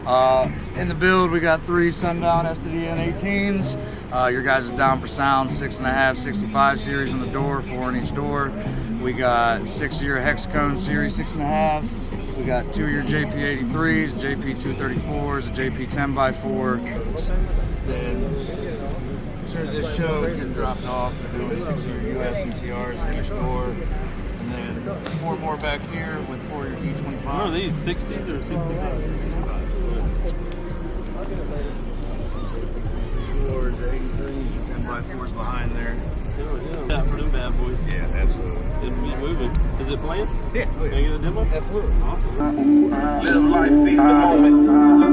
In the build, we got 3 Sundown SDN18s. Your guys' Down4sound 6.5 65 series on the door, 4 in each door. We got 6-year Hexacone series 6.5s. We got 2-year JP83s, JP23.4s, a JP10x4. Then, as soon as this show is getting dropped off, we're doing 6-year US MCRs in each door. And then 4 more back here with 4-year D25s. What are these, 60s or 65s? 4s, 83s, 10x4s behind there. Yeah, for them bad boys. Yeah, absolutely. It'll be moving. Is it playing? Yeah. Can I get a demo? Absolutely. Awesome. Live life, seize the moment.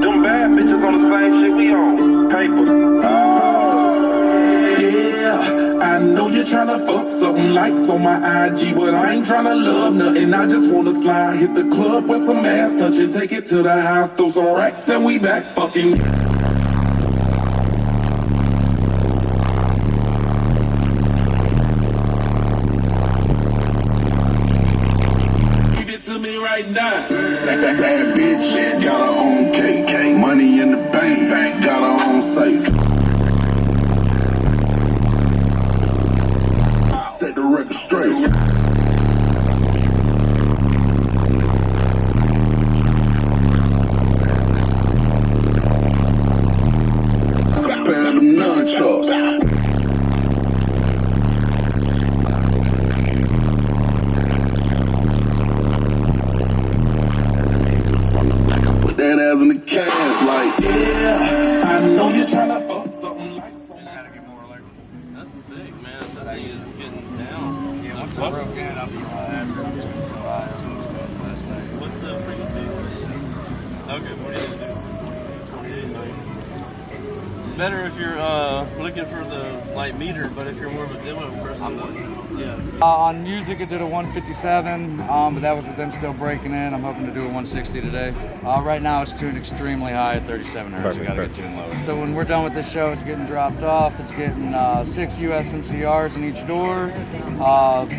Them bad bitches on the same shit we on. Paper. Yeah, I know you're tryna fuck something likes on my IG, but I ain't tryna love nothing. I just wanna slide, hit the club with some ass touching, take it to the house, throw some racks, and we back fucking. Give it to me right now. That bad bitch got her own cake, money in the bank, got her own safe. Set the record straight. Pair them nunchucks. That ass in the cash, like, Yeah, I know you're tryna fuck something like Gotta get more electrical. That's sick, man. That thing is getting down. Yeah, once I broke in, I'll be after so high. That's what I was doing last night. What's the frequency? Okay, what do you do? 28, 90. It's better if you're looking for the light meter, but if you're more of a demo person, yeah. On music, I did a 157, but that was with them still breaking in. I'm hoping to do a 160 today. Right now, it's tuned extremely high at 37 hertz. We gotta get tuned lower. So when we're done with this show, it's getting dropped off. It's getting 6 US MCRs in each door,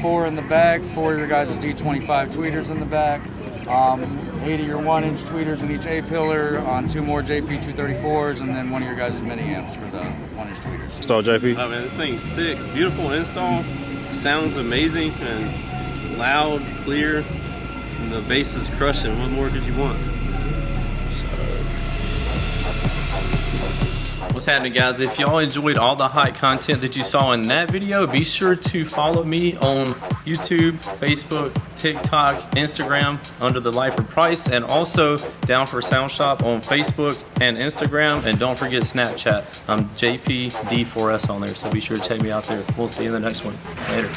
4 in the back, 4 of your guys' D25 tweeters in the back, 8 of your 1-inch tweeters in each A-pillar, on 2 more JP23.4s, and then 1 of your guys' mini amps for the 1-inch tweeters. Install JP. Oh man, this thing's sick. Beautiful install. Sounds amazing and loud, clear. And the bass is crushing. What more could you want? What's happening, guys? If y'all enjoyed all the hot content that you saw in that video, be sure to follow me on YouTube, Facebook, TikTok, Instagram under the Lifer Price, and also Down4sound Shop on Facebook and Instagram. And don't forget Snapchat. I'm JP D4S on there, so be sure to check me out there. We'll see you in the next one. Later.